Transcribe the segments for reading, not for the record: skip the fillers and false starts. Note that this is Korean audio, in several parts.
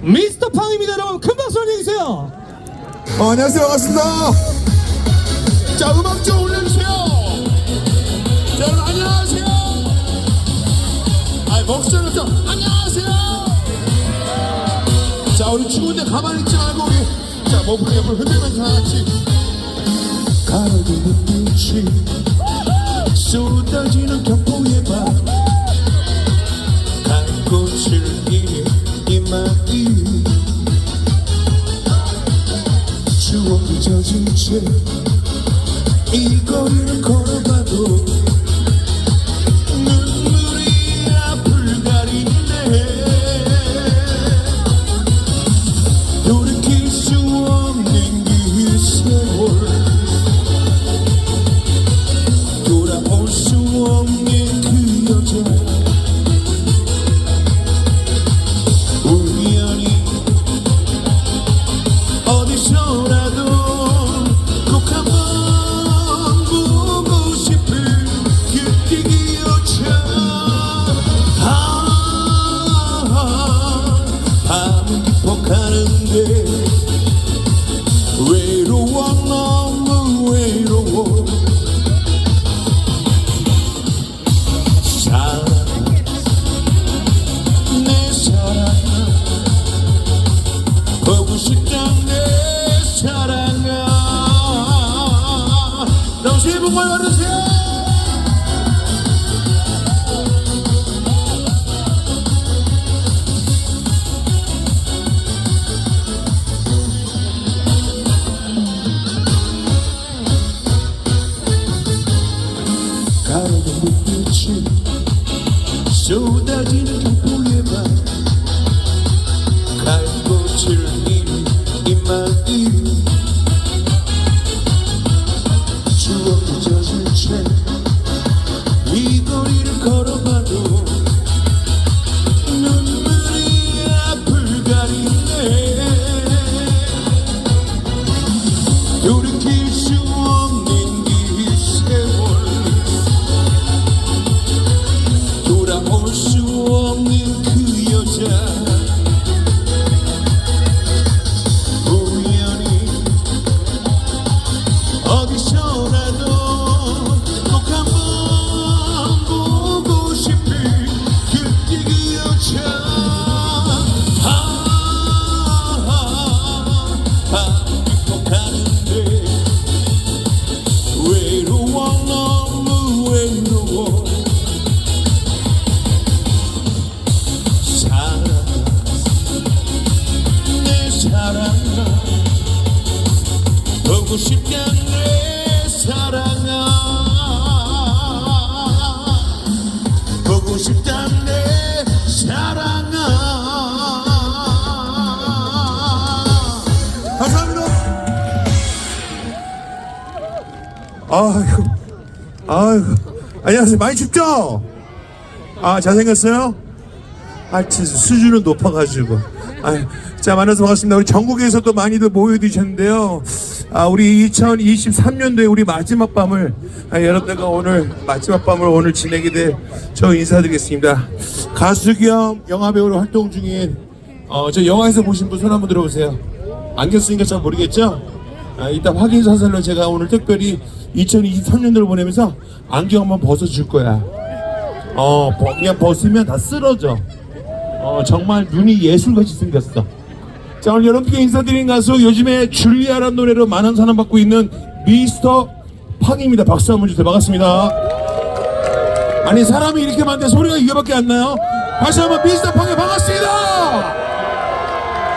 미스터 팡입니다. 여러분 큰 박수 안녕해주세요. 안녕하세요. 반갑습니다. 자, 음악 좀 올려주세요. 자, 여러분 안녕하세요. 목소리를 좀 안녕하세요. 자, 우리 추운데 가만히 있지 말고 우리 자, 몸을 옆을 흔들면서 같이 가로등 빛이 쏟아지는 경포의 밤 달꽃을 이마이 추억이 젖은 채 이 거리를 걸어가도 눈물이 앞을 가리네 돌이킬 수 없는 그 세월 돌아올 수 없는 그 여자 우연히 어디서라도 꼭 한번 보고 싶은 그때 그 여자 밤은 깊어가는데 외로워 너무 외로워 사랑아 내 사랑아 보고 싶다 내 사랑아 너무 새해 복 많이 받으세요. 가로등 불빛이 쏟아지는 경포의 밤 갈꽃을 이마이 추억이 젖은 채 이 거리를 걸어가도 눈물이 앞을 가리네 돌이킬 수 없는 이 세월 돌아올 수 없는 그 여자 우연히 어디서라도 꼭 한번 보고 싶은 그때 그 여자 행복하는데 외로워 너무 외로워 사랑아 내 사랑아 보고 싶다 내 사랑아 보고 싶다 내 사랑아 감사합니다. 아이고. 안녕하세요. 많이 춥죠? 잘생겼어요? 진짜 수준은 높아가지고. 자, 만나서 반갑습니다. 우리 전국에서도 많이들 모여주셨는데요. 우리 2023년도에 우리 마지막 밤을, 여러분들과 오늘 마지막 밤을 오늘 지내게 돼 저 인사드리겠습니다. 가수 겸 영화배우로 활동 중인, 저 영화에서 보신 분 손 한번 들어보세요. 안경 쓰니까 잘 모르겠죠? 이따 확인 사살로 제가 오늘 특별히 2023년도를 보내면서 안경 한번 벗어줄 거야. 그냥 벗으면 다 쓰러져. 정말 눈이 예술같이 생겼어. 자, 오늘 여러분께 인사드린 가수 요즘에 줄리아라는 노래로 많은 사랑 받고 있는 미스터 팡입니다. 박수 한번 주세요. 반갑습니다. 아니 사람이 이렇게 많은데 소리가 이거밖에 안 나요? 다시 한번 미스터 팡에 반갑습니다.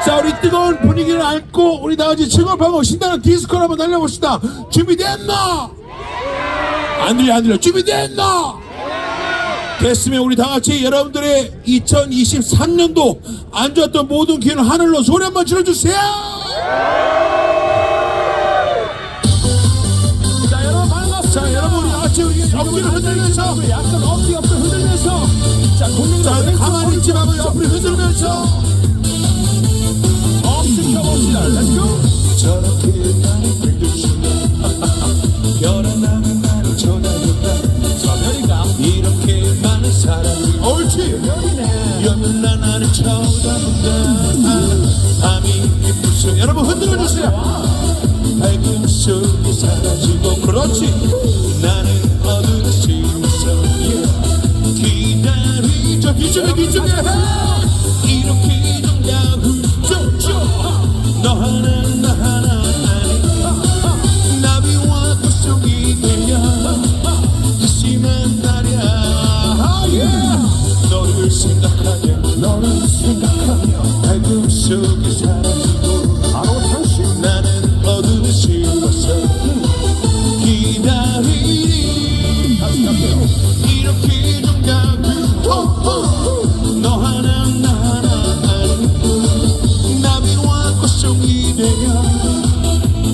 자, 우리 뜨거운 분위기를 앓고 우리 다같이 칭얼하고 신나는 디스코를 한번 날려봅시다. 준비됐나? 안 들려. 준비됐나? 됐으면 우리 다같이 여러분들의 2023년도 안 좋았던 모든 기회는 하늘로 소리 한번 질러주세요. 자, 여러분 반갑습니다. 자, 여러분 우리 다같이 어깨를 흔들면서 약간 어깨 옆을 흔들면서 자, 공룡자 가만히 있지 말고 옆을 흔들면서 봅시다. Let's go. 저렇게 나를 불러주면 별하나는 나를 쳐다본다. 서별이가 이렇게 많은 사람이 옳지. 연은 나를 쳐다본다. 자, 여러분 흔들어주세요. 밝은 속에 사라지고 그렇지. 나는 어둠 속에서 기다리죠. 뒤쪽에 이렇게 좀 야후쩍쩍 너 하나 나 하나 아니 나비와 꽃송이 되려 다시만 말야 너를 생각하며 밝음 속에 사라지고 바로 당신 나는 어둠에 지워서 기다리니 이렇게 좀 야구 너 하나 나 하나 아니 나비와 꽃송이 되려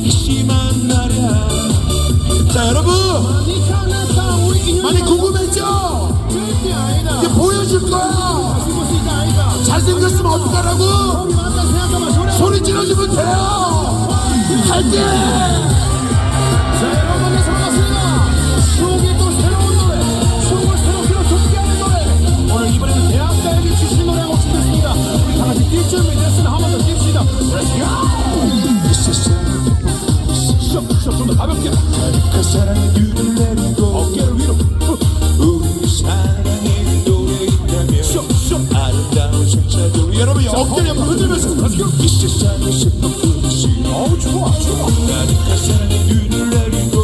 다시만 말야. 자 여러분 많이 궁금했죠? 이제 보여줄 거야. 잘생겼으면 어떡하라고? 소리 질러주면 돼요. 할게. 자 여러분 만나서 반갑습니다. 추억의 또 새로운 노래, 추억을 새롭게 돋게 하는 노래. 오늘 이번에는 대학가에게 주신 노래 하고 준비했습니다. 우리 다 같이 뛸 준비 됐으면 한 번 더 뜁시다. Let's go. 좀 더 가볍게. 그 사랑의 뷰를 내리고 어깨를 위로. 우리 사랑의 노래 있다면 아름다운 순차도 여러분 어깨를 한번 흔들면서 이 세상에 슬픈 그릇이 좋아 나는 사랑의 뷰를 내리고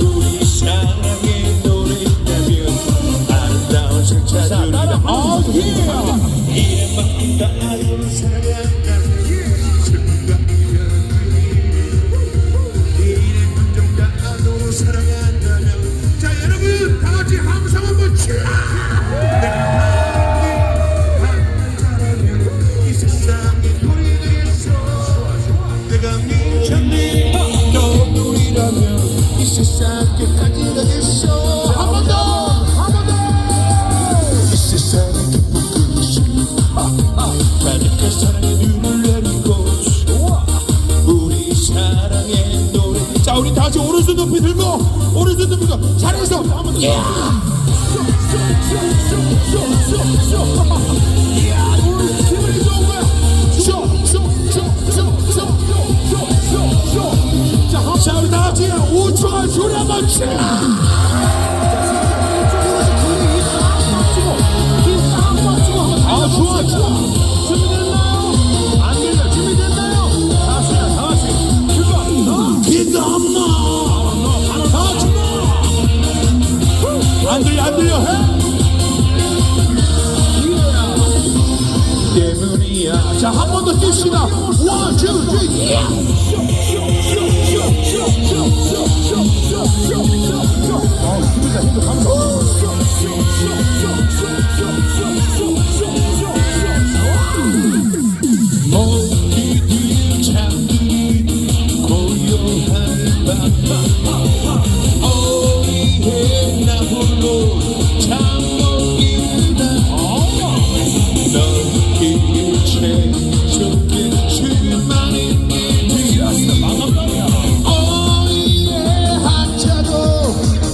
우리 사랑의 노래 있다면 아름다운 순차도리라 이름만 따로 사랑한다 사랑한다면 자 여러분 다 같이 함성 한번 치 내가 이 세상에 돌이 되겠어 내가 미쳤니 너 우리라면 이 세상에까지 가겠어 한 번 더 이 세상에 기쁜 그릇이 가득한 사랑의 눈을 내리고 우리 사랑의 노래 자 우리 다같이 오른손 높이 들고 오른손 들고 잘해서 한번 더 오늘 기분이 좋은 거야 자 우리 다같이 5초간 소리 한번 치 아 좋아 준비됐나요? 안 들려 준비됐나요? 다 같이 기도 없나 안 들려 때문이야 자 한 번 더 뜁시다 1, 2, 3 모기들 잠들이 고요한 밤 어디에 나 홀로 잠 못 이루다 넌 길체 속에 수많은 일들이 어디에 한자도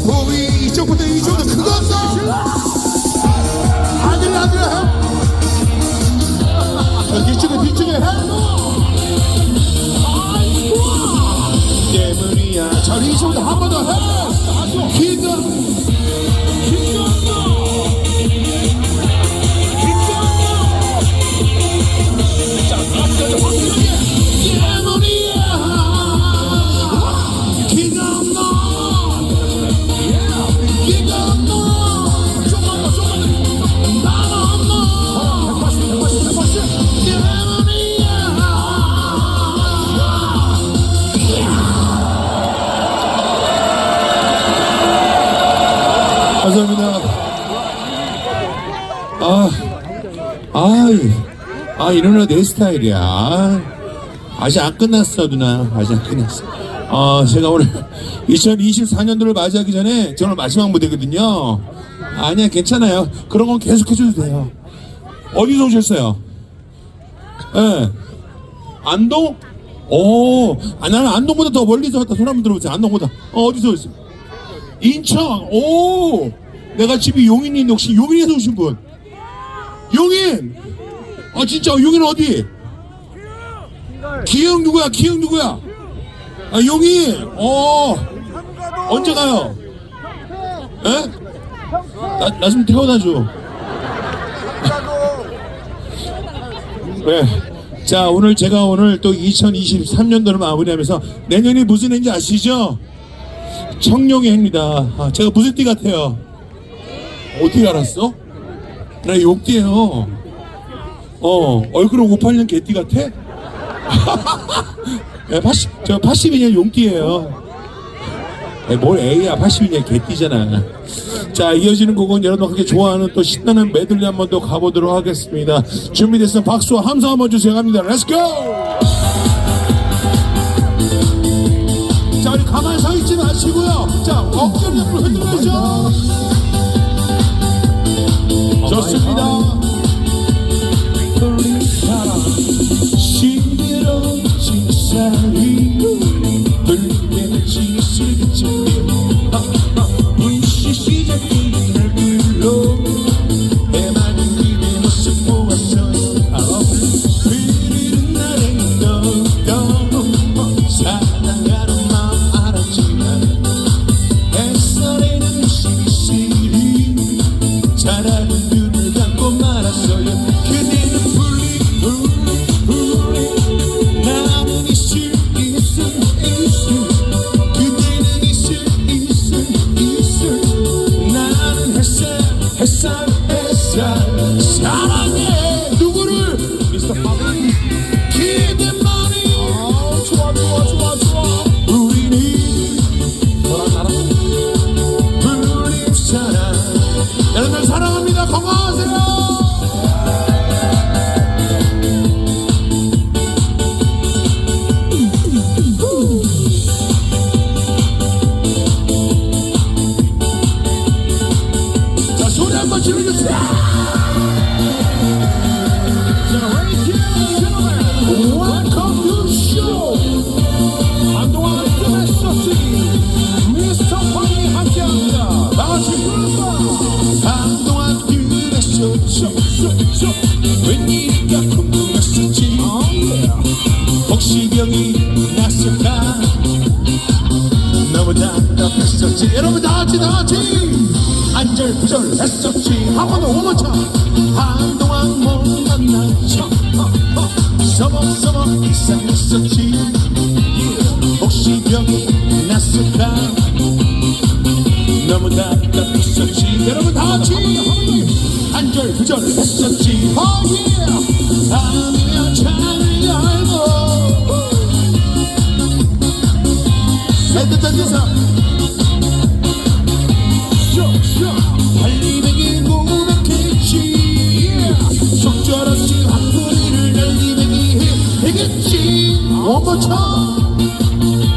우리 이쪽부터 그것도 안 들려 뒤쪽에 때문이야 자 우리 이쪽부터 한 번 더 해 기가 감사합니다. 이런 거 내 스타일이야. 아직 안 끝났어, 누나. 아직 안 끝났어. 제가 오늘 2024년도를 맞이하기 전에 저는 마지막 무대거든요. 아니야, 괜찮아요. 그런 건 계속 해줘도 돼요. 어디서 오셨어요? 예. 네. 안동? 나는 안동보다 더 멀리서 왔다. 손 한번 들어보세요. 안동보다. 어디서 오셨어요? 인천. 내가 집이 용인인데 혹시 용인에서 오신 분? 용인. 진짜 용인 어디? 기영 누구야? 기영 누구야? 아, 용이. 언제 가요? 에? 나 좀 태워다 줘. 네. 자, 오늘 제가 또 2023년도를 마무리하면서 내년이 무슨 해인지 아시죠? 청룡의 해입니다. 제가 무슨 띠 같아요? 어떻게 알았어? 나 용띠예요. 얼굴은 58년 개띠 같아? 네, 저 82년 용띠예요. 뭘 A야, 82년 개띠잖아. 자, 이어지는 곡은 여러분들께 좋아하는 또 신나는 메들리 한 번 더 가보도록 하겠습니다. 준비됐으면 박수와 함성 한번 주세요. 갑니다. Let's go! 자, 우리 가만히 서 있지 마시고요. 자, 어깨를 옆으로 흔들어주죠. 좋습니다. 시끄러운 사이 불리는 지슬기지 불시 시작이 날 불러 해맑은 그대 모습 보았어요. 흐르는 날에 너도 사랑하는 마음 알았지만 햇살에는 시시리 자라는 눈을 감고 말았어요. 그대는 나는 있을 그대는 나는 햇살 사랑해 누구를 미스터 파비 그대만이 좋아 우리는 너랑 나랑 불임 사랑 여러분 사랑합니다. 건강하세요. 소리 한번 질러주세요. Welcome to the show. 한동안 뜨냈었지. 미스터 파이 함께합니다. 다같이 불러봐. 한동안 뜨냈었지. 웬일인가 궁금했었지. 혹시 병이 났을까 너무 답답했었지. 여러분 다같이 안절부절했었지. 한 번 더 오모차. 한동안 못 만났지. 서먹서먹 이상했었지. 혹시 병이 났을까 너무 답답했었지. 여러분 다같이 안절부절했었지. 밤이면 창을 열고 따뜻한 세상 달리배기 고백했지. 속절없이 한소리를 달리배기 해겠지. 원모차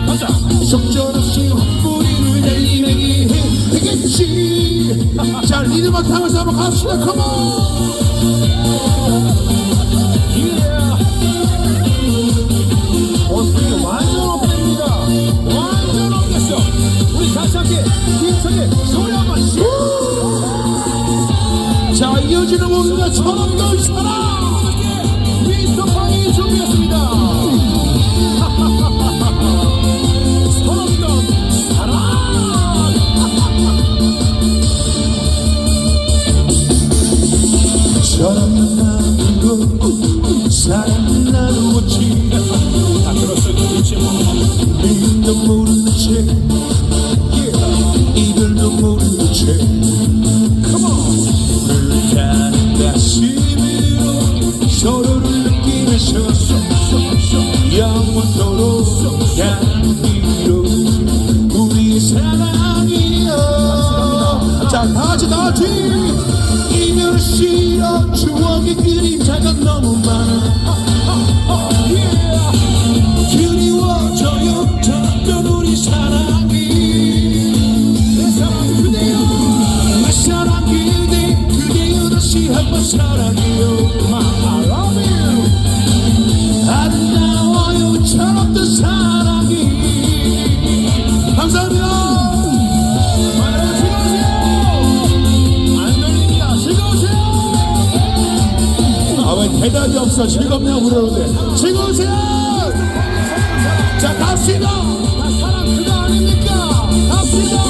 가자. 속절없이 한소리를 달리배기 해겠지. 자, 리듬만 타면서 한번 갑시다. 컴온. 모습이 완전 업됩니다. 완전 업됐어. 우리 다시 함께 힘차게 소리 한번 씩. 자, 이어지는 곡입니다. 천원돌 사랑 미스터 파이 준비했습니다. 천원돌 사랑. 처럼 나누고 사랑 나누었지. 다 들었어요. 도대체 이름도 모르는 채 이들도 모르는 채 불타는 가슴으로 서로를 느끼면서 영원토록 향기로 우리의 사랑이여. 자, 다같이 이별 싫어 추억의 그림자가 너무 많아. 어딨어? 즐겁냐 부르는데 즐거우세요? 자 갑시다. 사랑 그거 아닙니까? 갑시다.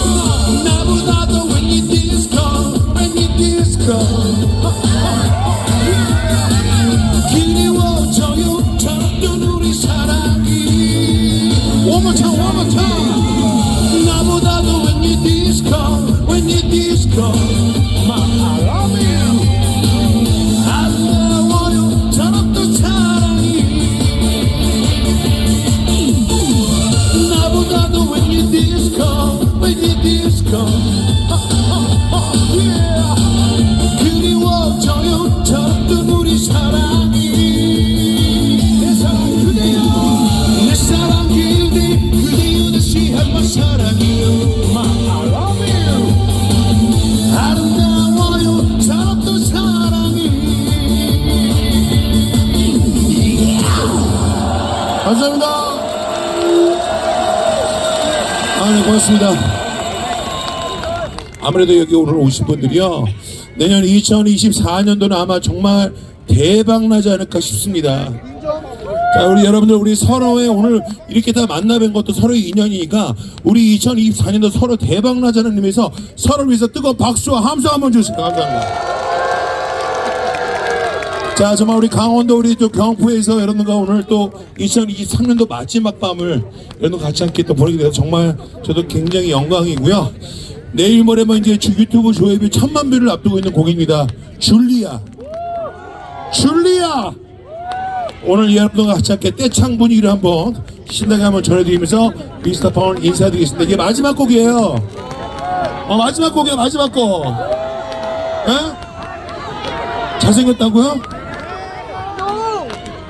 나보다도 when you disco 그리워져요 저런 우리 사랑이 one more time 나보다도 when you disco I love you 아름다워요 저런 또 사랑이 나보다도 when you disco yeah 그리워져요 저런 우리 사랑이 내 사랑 그대요 내 사랑 그대요 다시 한번 사랑해요 I love you 아름다워요 저런 또 사랑이 감사합니다. 네, 고맙습니다. 아무래도 여기 오늘 오신 분들이요 내년 2024년도는 아마 정말 대박 나지 않을까 싶습니다. 자, 우리 여러분들 우리 서로의 오늘 이렇게 다 만나뵌 것도 서로의 인연이니까 우리 2024년도 서로 대박 나자는 의미에서 서로를 위해서 뜨거운 박수와 함성 한번 주세요. 감사합니다. 자, 정말 우리 강원도 우리 또 경포에서 여러분과 오늘 또 2023년도 마지막 밤을 여러분 같이 함께 또 보내게 돼서 정말 저도 굉장히 영광이고요. 내일 모레면 이제 유튜브 조회비 1000만 뷰를 앞두고 있는 곡입니다. 줄리아. 오늘 여러분과 같이 함께 떼창 분위기를 한번 신나게 한번 전해드리면서 미스터 파운 인사드리겠습니다. 이게 마지막 곡이에요. 마지막 곡이에요. 마지막 곡. 에? 잘생겼다고요?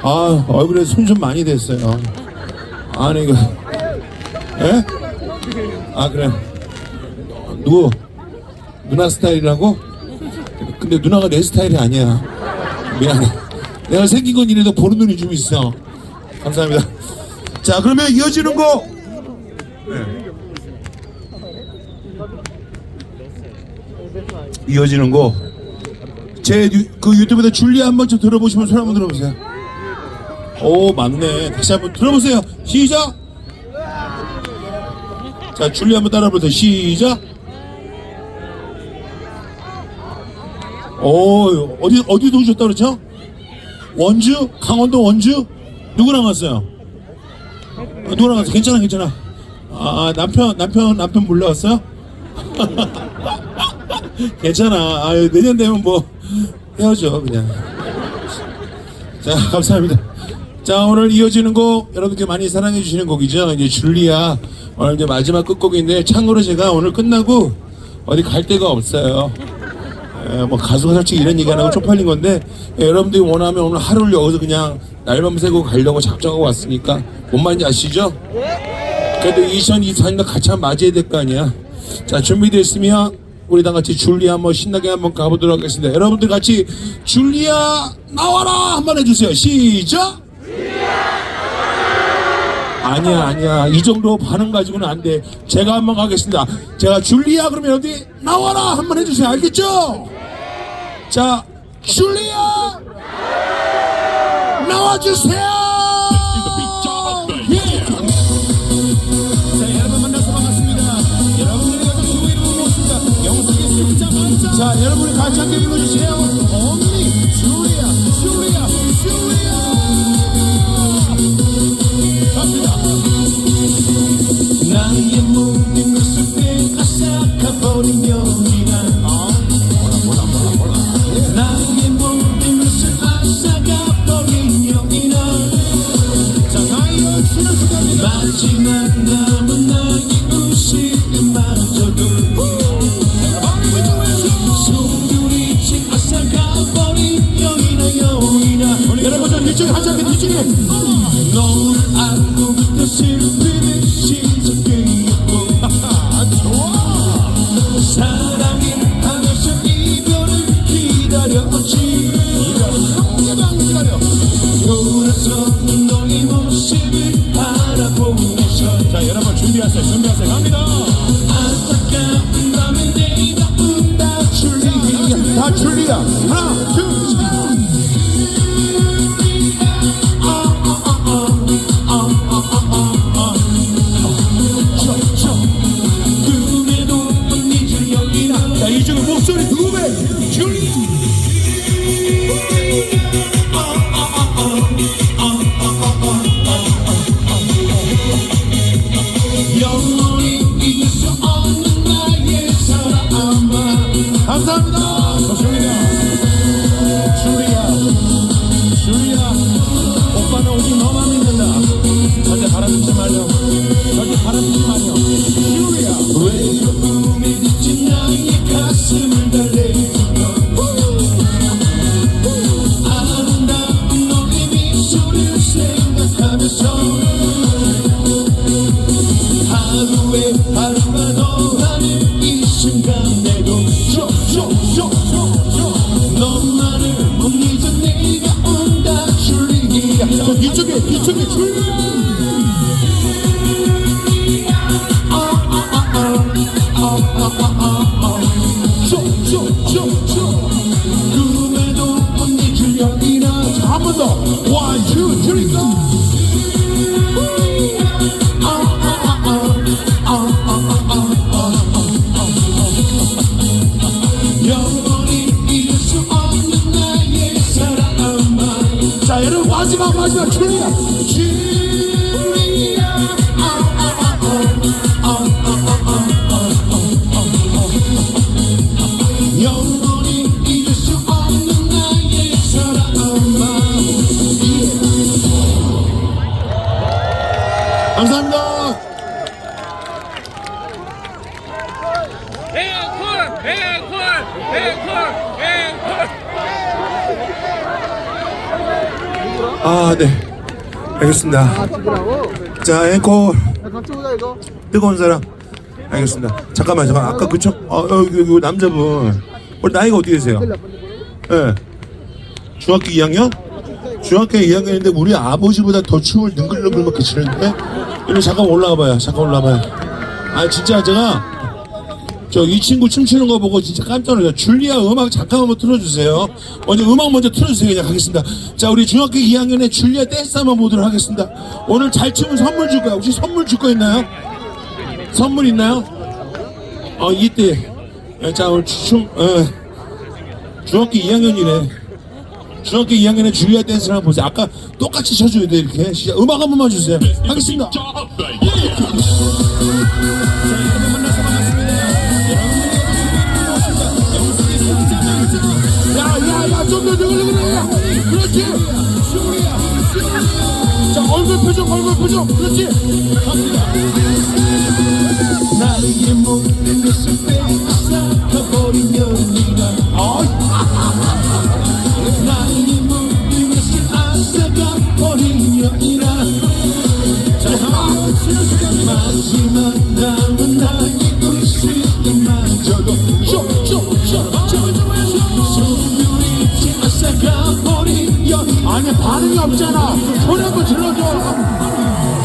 아, 얼굴에 손 좀 많이 됐어요. 아니, 이거. 에? 아, 그래. 누나 스타일이라고? 근데 누나가 내 스타일이 아니야. 미안해. 내가 생긴 건 이래도 보는 눈이 좀 있어. 감사합니다. 자, 그러면 이어지는 곡. 이어지는 곡. 제 그 유튜브에다 줄리아 한번 좀 들어보시면 손 한번 들어보세요. 오, 맞네. 다시 한번 들어보세요. 시작. 자, 줄리아 한번 따라 부르세요. 시작. 오, 어디서 오셨다 그랬죠? 원주? 강원도 원주? 누구랑 왔어요? 누구랑 왔어요? 괜찮아. 아, 남편 몰려왔어요? 괜찮아. 아, 내년 되면 뭐 헤어져 그냥. 자, 감사합니다. 자, 오늘 이어지는 곡 여러분께 많이 사랑해 주시는 곡이죠. 이제 줄리아 오늘 이제 마지막 끝곡인데 참고로 제가 오늘 끝나고 어디 갈 데가 없어요. 뭐 가수가 솔직히 이런 얘기 안 하고 쪽팔린 건데 여러분들이 원하면 오늘 하루를 여기서 그냥 날밤 새고 가려고 작정하고 왔으니까 뭔 말인지 아시죠? 그래도 2024년도 같이 한번 맞이해야 될 거 아니야. 자, 준비됐으면 우리 다 같이 줄리아 한번 신나게 한번 가보도록 하겠습니다. 여러분들 같이 줄리아 나와라 한번 해주세요. 시작. 아니야 이 정도 반응 가지고는 안 돼. 제가 한번 가겠습니다. 제가 줄리아 그러면 여러분들이 나와라 한번 해주세요. 알겠죠? 자, 줄리아 나와주세요. 예. 자, 여러분 만나서 반갑습니다. 여러분들이 가장 좋은 이름을 모십니다. 영상의 숫자 만점. 자, 여러분이 같이 함께 불러주세요. 언니 줄리아 갑시다. 나의 모든 것을 빼앗아가버린 영이란 나의 모든 것을 앗아가버린 영이란 자, 나의 열심을 부탁합니다. 마지막 남은 나의 웃음마저도 소리치 앗아가버린 영이라 여러분 저 뒤쪽에 한 장면 뒤쪽에 너를 알고부터 슬픔을 시작했고 좋아 사랑이 하면서 이별을 기다렸지 기다려 돌아서는 너의 모습을 바라보면서 자, 여러분 준비하세요 갑니다. 안타까운 밤에 내가 운다 줄리아 다 줄리아 하나 둘 셋 당신 너만 믿는다. 절대 바라보지 말려. 절대 바라보지 말려. 슈리야. 외로움에 지친 나의 가슴을 달래주고 아름다운 너의 미소를 생각하면서 하루에 하루가 더하는 이 순간에도 너만을 못 잊어 내가 온다 줄리야. 저 뒤쪽에 줄리. 꿈에도 못 잊으려 이나. 한 번 더. 1, 2, 3, go. 영원히 잊을 수 없는 나의 사랑아. 자 여러분 마지막 줄리야. 영원히 잊을 수 없는 나의 사랑아. 감사합니다. 아, 네. 알겠습니다. 자, 앵콜. 뜨거운 사랑. 알겠습니다. 잠깐만. 아까 그 남자분. 우리 나이가 어떻게 되세요? 예. 중학교 2학년? 중학교 2학년인데 우리 아버지보다 더 춤을 능글능글 막 치는데? 이리 잠깐 올라와봐요. 아, 진짜 제가 이 친구 춤추는 거 보고 진짜 깜짝 놀랐어요. 줄리아 음악 잠깐 한번 틀어주세요. 음악 먼저 틀어주세요. 그냥 가겠습니다. 자, 우리 중학교 2학년에 줄리아 댄스 한번 보도록 하겠습니다. 오늘 잘 추면 선물 줄 거야. 혹시 선물 줄 거 있나요? 선물 있나요? 이때. 자, 오늘 중학교 2학년이네. 중학교 2학년에 줄리아 댄스를 한번 보세요. 아까 똑같이 쳐줘야 돼, 이렇게. 진짜 음악 한 번만 주세요. 하겠습니다. 야, 좀 더 늘리라. 그렇지. 자, 얼굴 표정. 그렇지. 나에게 모든 것을 뺏어버리면 네가 나에게 모든 것을 앗아가버리려니라. 마지막 남은 나의 웃음마저도 소멸이지 앗아가버리려. 아니 반응이 없잖아. 소리 한번 질러줘.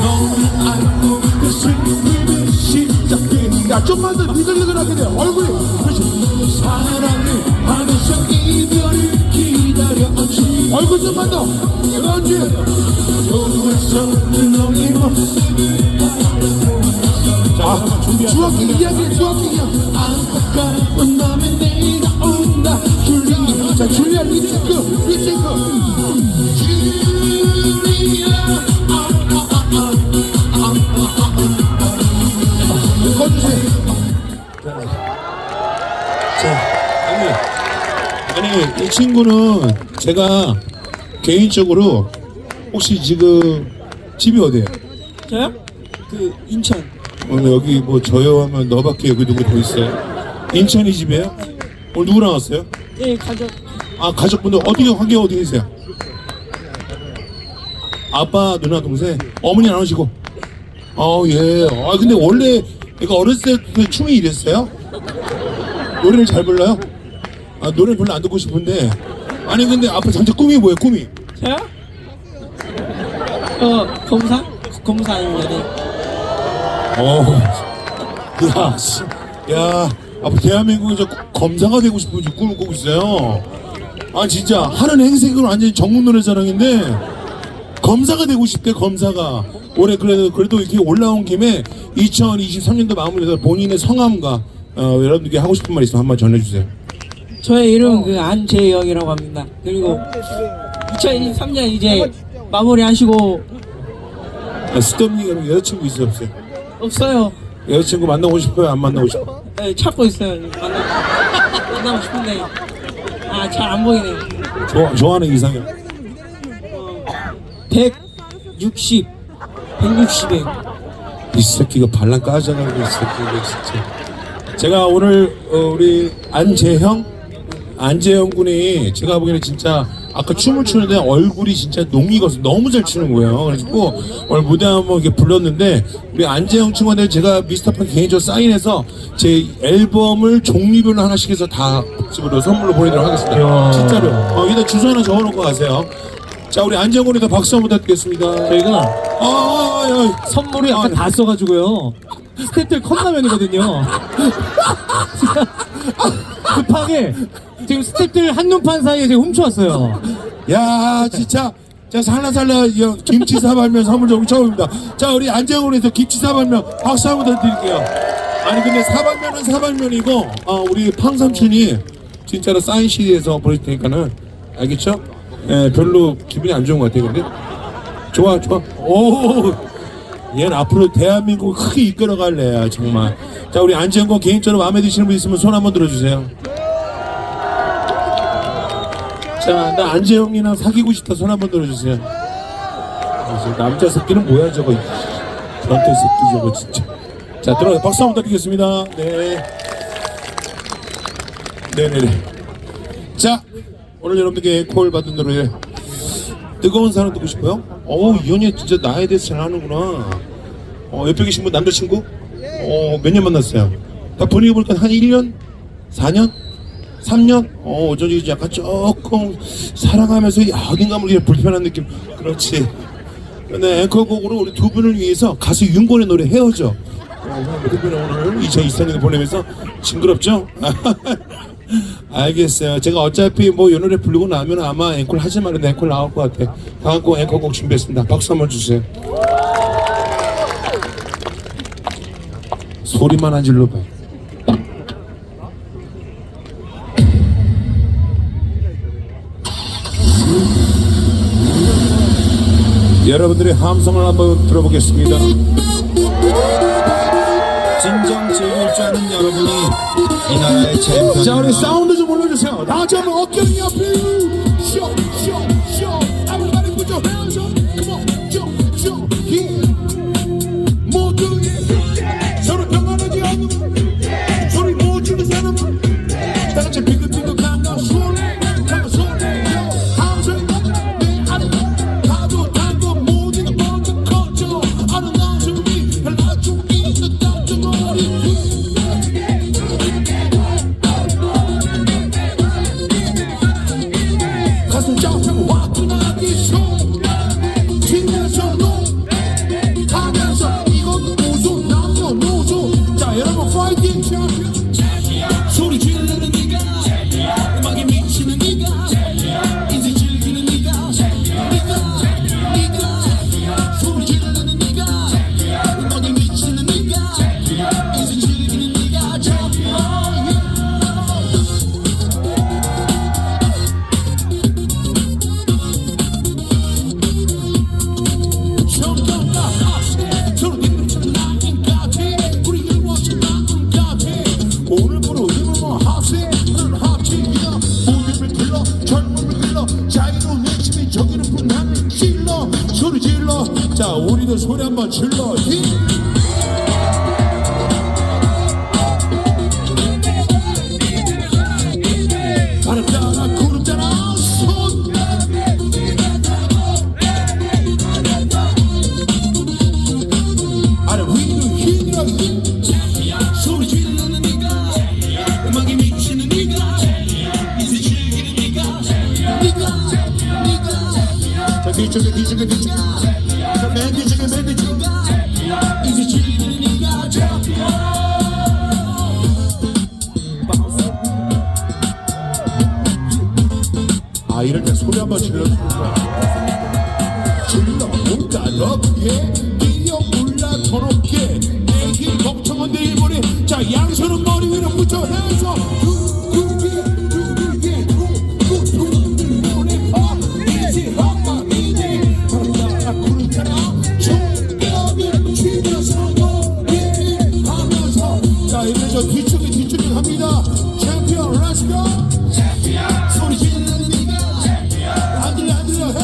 너는 알고 그 슬픔을 시작해. 야 좀만 더 니글니글하게 돼. 얼굴이. 사랑을 하면서 이별을 기다려왔지. 얼굴 좀만 더. 그렇지. 좋았어 너의 모습을. 자, 중학교 2학년. 안타까운 맘에 내가 온다 줄리아. 자, 줄리아 리체크. 꺼주세요. 아니 이 친구는 제가 개인적으로 혹시 지금 집이 어디에요? 저요? 인천. 오늘 여기 뭐 저요 하면 너밖에 여기 누구 더 있어요? 인천이 집이에요? 오늘 누구랑 왔어요? 예, 가족. 아, 가족분들 관계 어디 계세요? 아빠, 누나, 동생? 어머니 안 오시고? 예. 근데 원래 이거 어렸을 때 춤이 이랬어요? 노래를 잘 불러요? 노래 별로 안 듣고 싶은데. 아니 근데 앞으로 장차 꿈이 뭐예요? 꿈이? 저요? 검사 연예인. 야, 앞으로 대한민국에서 검사가 되고 싶은 꿈을 꾸고 있어요. 진짜 하는 행색은 완전히 전국 노래자랑인데 검사가 되고 싶대. 검사가. 올해 그래도 이렇게 올라온 김에 2023년도 마무리해서 본인의 성함과 여러분들께 하고 싶은 말 있으면 한번 전해주세요. 저의 이름은 안재영이라고 합니다. 그리고 2023년 이제 마무리하시고. 스톱니가 여자친구 있어요, 없어요? 없어요. 여자친구 만나고 싶어요? 안 만나고 싶어요? 네, 찾고 있어요. 만나고 싶은데 잘 안 보이네요. 좋아하는 이상형? 160, 160에 이 새끼가 반란 까져가지고 이 새끼가 진짜. 제가 오늘 우리 안재형 군이 제가 보기에는 진짜 아까 춤을 추는데 얼굴이 진짜 농익어서 너무 잘 추는 거예요. 그래가지고 오늘 무대 한번 이렇게 불렀는데 우리 안재형 친구한테 제가 미스터파 개인적으로 사인해서 제 앨범을 종류별로 하나씩 해서 다 집으로 선물로 보내도록 하겠습니다. 진짜로. 일단 주소 하나 적어놓고 가세요. 자, 우리 안재형 군에도 박수 한번 부탁드리겠습니다. 저희가 선물을 약간 다 써가지고요. 스태프들 컵라면이거든요. 급하게 지금 스태프들 한눈판 사이에 제가 훔쳐왔어요. 야, 진짜. 자, 살라살라 김치 사발면 선물 좀 처음입니다. 자, 우리 안재홍에서 김치 사발면 박수 한번 더 드릴게요. 아니 근데 사발면은 사발면이고 우리 팡삼촌이 진짜로 사인 CD에서 보내줄 테니까는 알겠죠? 예, 별로 기분이 안 좋은 것 같아요. 근데 좋아. 오, 얘는 앞으로 대한민국을 크게 이끌어갈래 정말. 자, 우리 안재홍 개인적으로 마음에 드시는 분 있으면 손 한번 들어주세요. 자, 나 안재형이랑 사귀고 싶다 손 한번 들어주세요. 남자 새끼는 뭐야 저거. 변태 새끼 저거 진짜. 자, 들어가 박수 한번 드리겠습니다. 네. 네네네. 자, 오늘 여러분들께 콜 받은 노래 뜨거운 사랑 듣고 싶어요? 이 연예 진짜 나에 대해서 잘 아는구나. 옆에 계신 분 남자친구? 몇 년 만났어요? 다 분위기 보니까 한 1년? 4년? 3년? 어쩐지 약간 조금 사랑하면서 어딘가 모르게 불편한 느낌. 그렇지. 근데 앵커곡으로 우리 두 분을 위해서 가수 윤권의 노래 헤어져. 두 분은 오늘 2024년을 보내면서 징그럽죠? 알겠어요. 제가 어차피 뭐 이 노래 부르고 나면 아마 앵콜 하지 말는데 앵콜 나올 것 같아. 다음 곡 앵커곡 준비했습니다. 박수 한번 주세요. 소리만 안 질러봐요. 여러분들의 함성을 한번 들어보겠습니다. 진정 즐길 줄 아는 여러분이 이 나라의 챔피언. 자, 우리 사운드 좀 올려주세요. 다 같이 한번 어깨 옆에 쇼 everybody put your hands up. Come on, 쇼 모두의 서로 평안하지 않는 소리 못 주는 사람은 다 같이 비긋비긋 강강 소리 함성 내 안에 가도 단도 모든 게 먼저 커져 아는 나중이 나중이 깜짝 놀이 가슴 잡히고 화끈하게 손 튕겨서 하면서 이건 노조 남녀노조. 자, 여러분 파이팅 챔피언. 소리 지르는 네가 음악에 미치는 네가 인생 즐기는 네가 소리 지르는 네가 음악에 미치는 네가 인생 즐기는 네가 정답과 합세 서로 님들처럼 나인까지 우리 일원처럼 나인까지 오늘부로 힘을 합세 하는 합치기다. 모두를 길러 젊음을 길러 자유로운 내침이 저기는 분함을 질러 소리 질러. 자, 우리도 소리 한번 질러. 바람 따라 구름 따라 손 아래 위로 힘이라 소리 지르는 네가 음악에 미치는 네가 인생 즐기는 네가 자, 뒤쪽에 자맨 뒤쪽에 인생 즐기는 네가 이럴 때 소리 한번 질러주는 거야. 질러 뭔가 높게 뛰어 올라 더 높게 애기 걱정은 내일 모레. 자, 양손은 머리 위로 붙여 해서 누구게 이제 한방이네 바람따라 구름 따라 총력을 쥐면서 노래 하면서. 자, 이제 저 뒤쪽에 갑니다. 챔피언 렛츠고. 소리 지르는 네가 안 들려 해.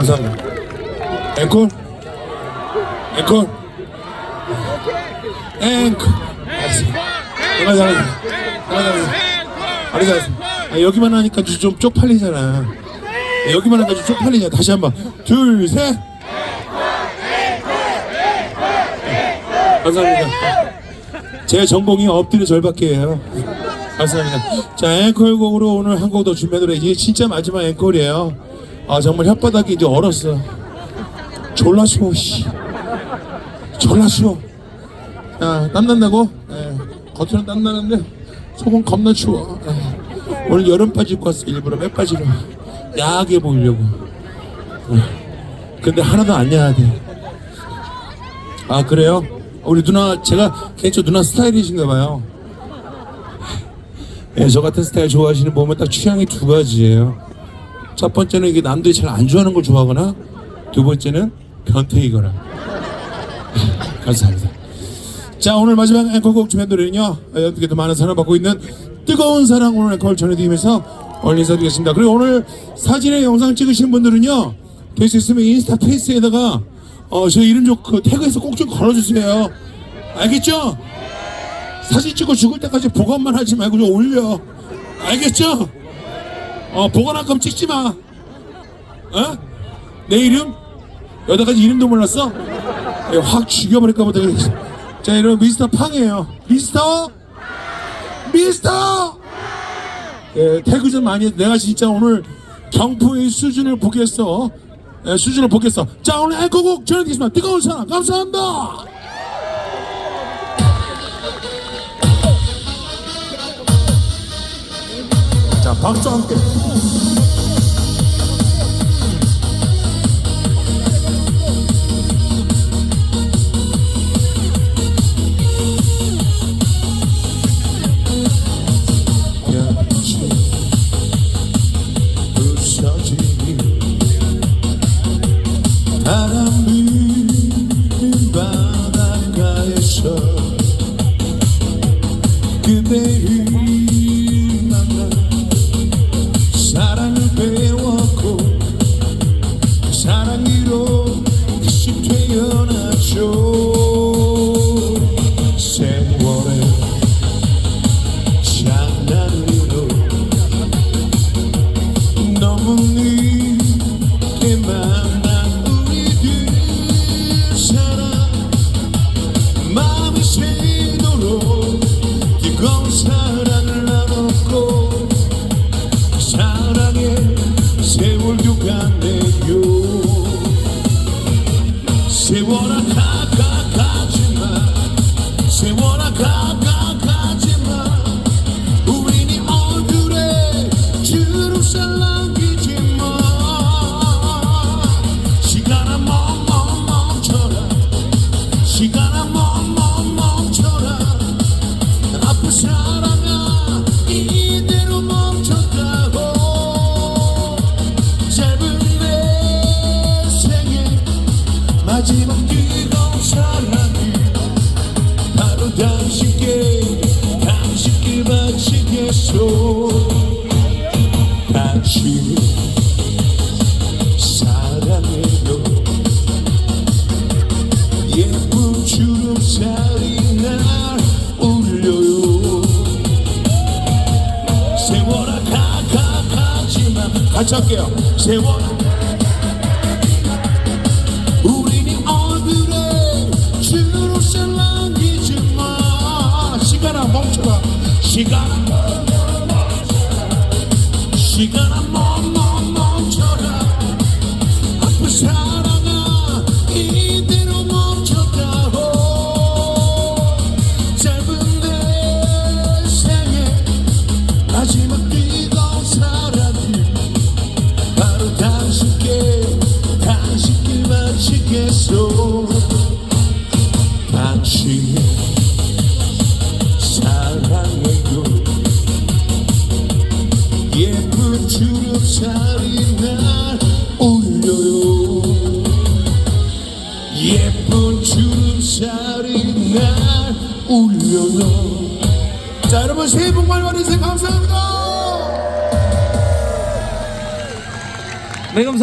감사합니다. 앵콜. 앵콜. 알았어. 여기만 하니까 좀 쪽팔리잖아. 여기만 하니까 좀 쪽팔리냐. 다시 한번. 둘, 셋. 감사합니다. 제 전공이 엎드려 절박해요. 감사합니다. 자, 앵콜곡으로 오늘 한 곡 더 준비하도록 이게 진짜 마지막 앵콜이에요. 아, 정말 혓바닥이 이제 얼었어. 졸라 추워, 씨. 졸라 추워. 야, 땀난다고? 겉으로는 땀나는데 속은 겁나 추워. 오늘 여름 바지 입고 왔어. 일부러 빼바지로 야하게 보이려고. 근데 하나도 안 야하대. 아, 그래요? 우리 누나, 제가 개인적으로 누나 스타일이신가 봐요. 저 같은 스타일 좋아하시는 분 보면 딱 취향이 두 가지예요. 첫 번째는 이게 남들이 잘 안 좋아하는 걸 좋아하거나, 두 번째는 변태이거나. 감사합니다. 자, 오늘 마지막 앵콜곡 준비한 노래는요, 여러분께도 많은 사랑받고 있는 뜨거운 사랑 오늘 앵콜 전해드리면서 오늘 인사드리겠습니다. 그리고 오늘 사진에 영상 찍으신 분들은요, 될 수 있으면 인스타 페이스에다가 저 이름 좀 태그해서 꼭 좀 걸어주세요. 알겠죠? 사진 찍고 죽을 때까지 보관만 하지 말고 좀 올려. 알겠죠? 보관할 거면 찍지 마. 내 이름? 여기다까지 이름도 몰랐어? 확 죽여버릴까 보다. 자, 이런 미스터 팡이에요. 미스터! 태그 좀 많이 해. 내가 진짜 오늘 경포의 수준을 보겠어. 수준을 보겠어. 자, 오늘 앵콜곡 전해드리겠습니다. 뜨거운 사랑 감사합니다. 자, 박수와 함께. 바람 부는 바닷가에서 그대를 만나 사랑을 배웠고 그 사랑으로 다시 태어났죠. 세월의 장난으로 너무 늦게 만난 우리들 사랑 마음이 새도록 뜨거운 사랑을 나눴고 그 사랑에 세월도 갔네요. 세월아 가가가지마 세월아 가가가지마 우린 이 얼굴에 주름살 남기지마 시간아 멈춰라 시간아 멈춰라 아픈 사랑아 이대로 멈췄다고 짧은 내 생에 마지막 뜨거운 사랑이 바로 당신께 바치겠소. 당신 사랑해요. 예쁜 주름살이 날 울려요. 세월아 가지마 같이 할게요. 세월아 우린 이 얼굴에 주름살 남기지마 시간아 멈춰라 시간아 멈춰라 아픈 사랑아 이대로 멈췄다고 짧은 내 생에 마지막 뜨거운 사랑이 바로 당신께 바치겠소. 당신 사랑해요. 예쁜 주름살이 날 울려요. 예쁜 주름살이 날 울려요. 자, 여러분 새해 복 많이 받으세요. 감사합니다. 네, 감사합니다.